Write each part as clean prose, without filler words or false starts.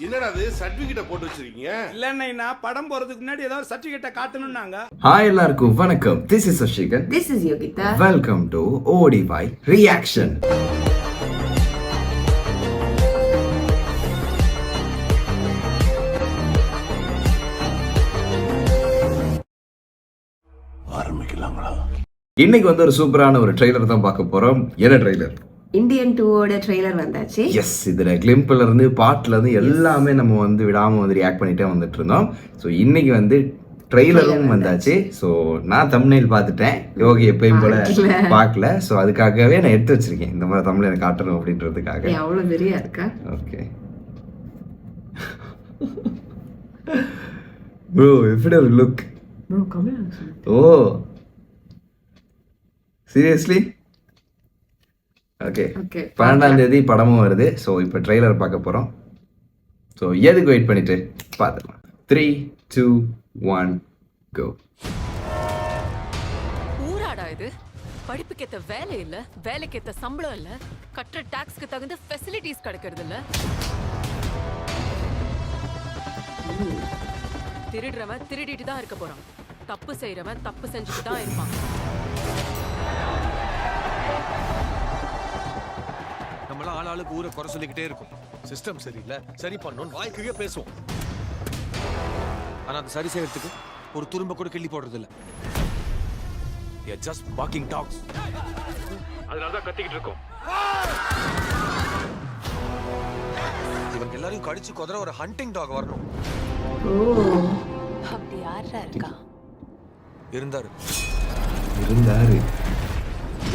என்னடா அது சர்டிபிகேட்ட போட்டு வச்சிருக்கீங்க? இல்லன்னா படம் போறதுக்கு முன்னாடி ஏதாவது சர்டிபிகேட்ட காட்டணும்னாங்க. ஹாய் எல்லாருக்கும் வணக்கம். This is Sasikan. This is Yogita. Welcome to ODY reaction. ஆரம்பிக்கலாங்களா? இன்னைக்கு வந்து ஒரு சூப்பரான ஒரு ட்ரெய்லர் தான் பார்க்க போறோம். என்ன ட்ரெய்லர்? இந்தியன் 2 ட்ரெய்லர் வந்தாச்சு. எஸ், இதுல கிளிம்ப்ல இருந்து பாட்டுல இருந்து எல்லாமே நம்ம வந்து விடாம வந்து ரியாக்ட் பண்ணிட்டே வந்துட்டு இருந்தோம். ஸோ இன்னைக்கு வந்து ட்ரெய்லரும் வந்தாச்சு. ஸோ நான் தம்ப்நெயில் பார்த்துட்டேன், யோகி எப்பயும் போல பார்க்கல. ஸோ அதுக்காகவே நான் எடுத்து வச்சிருக்கேன், இந்த மாதிரி தமிழ் எனக்கு காட்டணும் அப்படின்றதுக்காக. அவ்வளவு பெரிய இருக்கா? ஓகே ப்ரோ, எப்படி ஒரு look. Bro, come on. Oh seriously? Okay, 12ஆம் தேதி படமும் வருது. ஸோ இப்போ ட்ரெய்லர் பார்க்க போகிறோம். ஸோ எதுக்கு வெயிட் பண்ணிட்டு பார்த்துக்கலாம். 3, 2, 1 கோ. ஊராடா இது? படிப்புக்கேத்த வேலை இல்ல, வேலைக்கேத்த சம்பளம் இல்ல, கட்டுற டாக்ஸ்க்கு தகுந்த ஃபெசிலிட்டிஸ் கிடைக்கிறது இல்ல. திருடுறவன் திருடிட்டு தான் இருக்க போறான், தப்பு செய்யறவன் தப்பு செஞ்சுட்டு தான் இருப்பான். நம்மளாம் ஆளாளுக்கு ஊரை குறை சொல்லிக்கிட்டே இருக்கும். சிஸ்டம் சரியில்லை, சரி பண்ணணும் வாய்க்கே பேசுவோம். ஆனா அது சரி செய்யறதுக்கு ஒரு துரும்ப கூட கிள்ளி போடுறது இல்ல. Just walking talks. அதனாலதான் கத்திக்கிட்டு இருக்கோம். இவங்க எல்லாரையும் கடிச்சு கொதற ஒரு ஹண்டிங் டாக் வரணும். அப்படி யாரா இருக்கா? இருந்தாரு.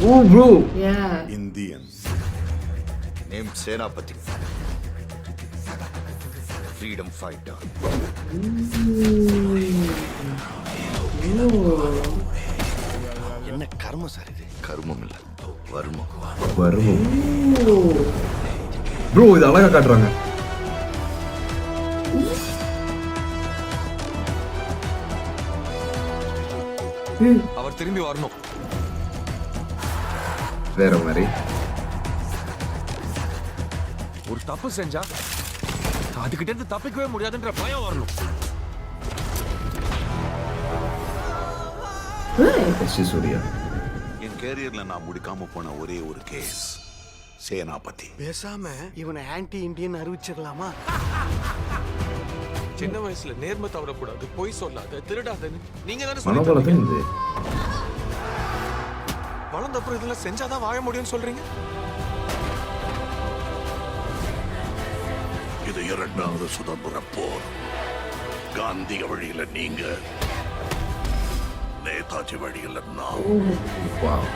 ஓ bro, Yeah. Indian. Name Senapati. Freedom fighter. என்ன கர்மம் சார் இது? கர்மம் இல்ல, வர்மம். வருவோம் ப்ரோ. இது அழகா காட்டுறாங்க. அவர் திரும்பி வரணும். வேற மாதிரி ஒரு தப்பு செஞ்சா அதுகிட்ட இருந்து தப்பிக்கவே முடியாதுன்ற பயம் வரணும். சூர்யா. என் கேரியர்ல நான் முடிக்காம போன ஒரே ஒரு கேஸ் சேனாபதி. பேசாம இவனை ஆன்டி இந்தியன் அறிவிச்சிடலாமா? சின்ன வயசுல நேர்மை தவறக்கூடாது, பொய் சொல்லாத, திருடாதன்னு நீங்க தானே மனோபலத்தில் சொல்லிட்டு இது வளர்ந்த அப்புறம் இதெல்லாம் செஞ்சாதான் வாழ முடியும்னு சொல்றீங்க. இது 2வது சுதந்திர போர். காந்திய வழியில நீங்க, நேதாஜி வழியில நான். வாவ்.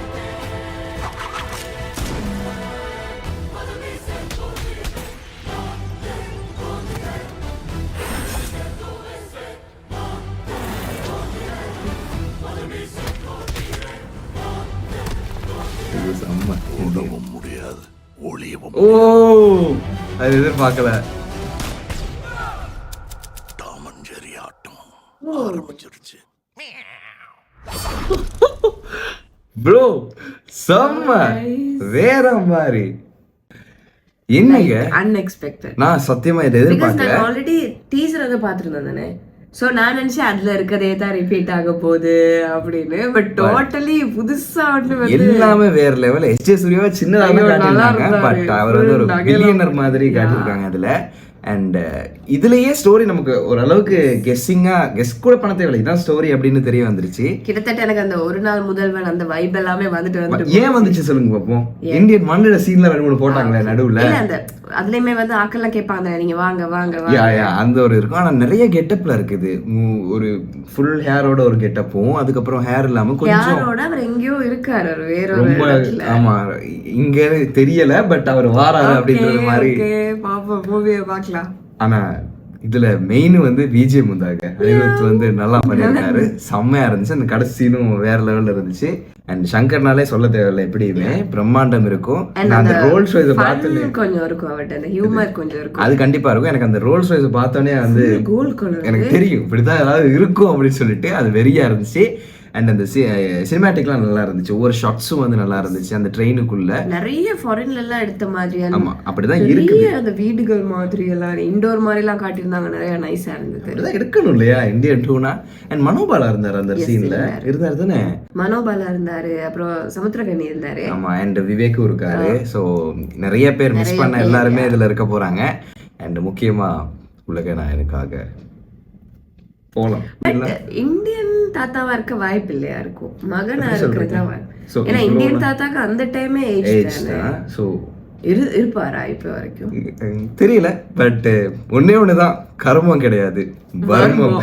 இது செம்ம. உதவும் முடியாது, ஒளியவும். ஓ, அது எதிர்பார்க்கல. டாமஞ்சேரி ஆட்டம் ஆரம்பிச்சிருச்சு. ப்ரோ செம்ம, வேற மாதிரி. என்னங்க Unexpected. நான் சத்தியமா இதை Because எதிர்பார்க்கல. நான் ஆல்ரெடி டீசர் வந்து பார்த்துருந்தேன் தானே. ஸோ நான் நினைச்சேன் அதுல இருக்கதே தான் ரிப்பீட் ஆக போகுது அப்படின்னு. பட் டோட்டலி புதுசா ஒன்று வந்து எல்லாமே வேற லெவல். எஸ்ஜே சூர்யாவை சின்னதாக ஐயோ, நல்லா காட்டியிருக்காங்க. இருந்தாரு. பட் அவர் வந்து ஒரு நகைலாம் பில்லியனர் மாதிரி காட்டியிருக்காங்க அதுல. அண்ட் இதுலயே ஸ்டோரி நமக்கு ஓரளவுக்கு கெஸ் கூட பண்ண தேவையில்லை, இதான் ஸ்டோரி அப்படின்னு தெரிய வந்துருச்சு. கிட்டத்தட்ட எனக்கு அந்த ஒரு நாள் முதல்வன் அந்த வைப் எல்லாமே வந்துட்டு ஏன் வந்துச்சு சொல்லுங்க பாப்போம். இந்தியன் மண்ணில சீன்ல 2-3 போட்டாங்களே நடுவுல. இல்ல, அந்த அதுலயுமே வந்து ஆக்கெல்லாம் கேட்பாங்க, நீங்க வாங்க வாங்க வாங்க. அந்த ஒரு இருக்கும். ஆனா நிறைய கெட்டப்ல இருக்குது. ஒரு ஃபுல் ஹேரோட ஒரு கெட்டப்பும், அதுக்கப்புறம் ஹேர் இல்லாம கொஞ்சம் யாரோட அவர் எங்கேயோ இருக்காரு, அவர் வேற ஒரு ரொம்ப. இடத்துல. ஆமா, இங்க தெரியல, பட் அவர் வாராரு அப்படின்றது மாதிரி. பாப்போம், மூவியை பார்க்கலாம். ஆனா இதுல மெயின் வந்து பிஜிஎம் வந்தாங்க. அனிருத் வந்து நல்லா பண்ணியிருக்காரு, செம்மையா இருந்துச்சு. அந்த கடைசி சீனும் வேற லெவல்ல இருந்துச்சு. அண்ட் சங்கர்னாலே சொல்ல தேவையில்லை, எப்படியுமே பிரம்மாண்டம் இருக்கும். அந்த ரோல் ஷோ இதை பார்த்து கொஞ்சம் இருக்கும், அவர்கிட்ட அந்த ஹியூமர் கொஞ்சம் இருக்கும். அது கண்டிப்பா இருக்கும். எனக்கு அந்த ரோல் ஷோ இதை பார்த்தோன்னே வந்து கோல்ட் கலர் எனக்கு தெரியும் இப்படிதான் ஏதாவது இருக்கும் அப்படின்னு சொல்லிட்டு அது வெறியா இருந்துச்சு. அண்ட் அந்த சினிமேட்டிக்லாம் நல்லா இருந்துச்சு, ஒவ்வொரு ஷாட்ஸும் வந்து நல்லா இருந்துச்சு அந்த ட்ரெயினுக்குள்ள. நிறைய ஃபாரின்ல எல்லாம் எடுத்த மாதிரியான ஆமா அப்படிதான் பெரிய இருக்குது. அந்த வீடுகள் மாதிரி எல்லாம் இண்டோர் மாதிரி எல்லாம் காட்டியிருந்தாங்க, நிறைய நைஸா இருந்தது. அப்படிதான் எடுக்கணும் இல்லையா இந்தியன் டூனா. அண்ட் மனோபாலா இருந்தாரு அந்த சீன்ல, இருந்தாரு தானே? மனோபாலா இருந்தாரு, அப்புறம் சமுத்திரகனி இருந்தாரு. ஆமா, அண்ட் விவேக்கும் இருக்காரு. ஸோ நிறைய பேர் மிஸ் பண்ண எல்லாருமே இதுல இருக்க போறாங்க. அண்ட் முக்கியமா உலக நாயனுக்காக போலாம். இந்தியன் தாத்தாவா இருக்க வாய்ப்பு இல்லையா இருக்கும், மகனா இருக்கிறதா So, ஏன்னா இந்தியன் தாத்தாக்கு அந்த டைமே ஏஜ் தானே. ஸோ இருப்பாரா இப்ப வரைக்கும் தெரியல. பட் ஒன்னே ஒண்ணுதான், கர்மம் கிடையாது, வர்மம்.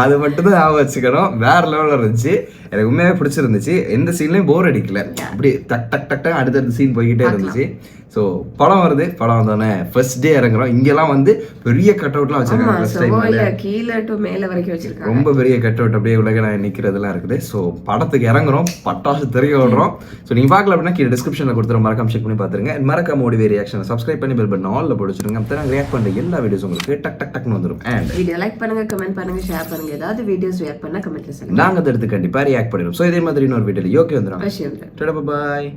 அது மட்டும் தான் ஞாபகம் வச்சுக்கணும். வேற லெவலில் இருந்துச்சு, எனக்கு உண்மையாவே பிடிச்சிருந்துச்சு. எந்த சீன்லயும் போர் அடிக்கல, அப்படி டக் டக் டக் டக் அடுத்தடுத்த சீன் போய்கிட்டே இருந்துச்சு. ஸோ படம் வருது, படம் வந்தோடனே ஃபர்ஸ்ட் டே இறங்குறோம். இங்கெல்லாம் வந்து பெரிய கட் அவுட்லாம் வச்சிருக்காங்க, கீழே டு மேல வரைக்கும் வச்சிருக்காங்க, ரொம்ப பெரிய கட் அவுட், அப்படியே உலக நான் நிற்கிறதுலாம் இருக்குது. ஸோ படத்துக்கு இறங்குறோம், பட்டாசு தெரிய விடுறோம். ஸோ நீங்கள் பார்க்கல அப்படின்னா கீழே டிஸ்கிரிப்ஷனில் கொடுத்துருவோம், மறக்காம செக் பண்ணி பார்த்துருங்க. மறக்காம ஓடி ரியாக்ஷன் சப்ஸ்கிரைப் பண்ணி பெல் பட்டன் ஆல்ல போட்டுருங்க. அப்போ தான் ரியாக்ட் பண்ணுற எல்லா வீடியோஸ் உங்களுக்கு டக் டக் டக்னு வந்துடும். அண்ட் வீடியோ லைக் பண்ணுங்க, கமெண்ட் பண்ணுங்க, ஷேர் பண்ணுங்க. ஏதாவது வீடியோஸ் ரியாக்ட் பண்ணா கமெண்ட்ல சொல்லுங்க, நாங்கள் அதை எடுத்து கண்டிப்பாக ரியாக்ட் பண்ணிடுவோம். ஸோ இதே மாதிரி இன்னொரு வீடியோவில் யோகே வந்துடும். பாய்.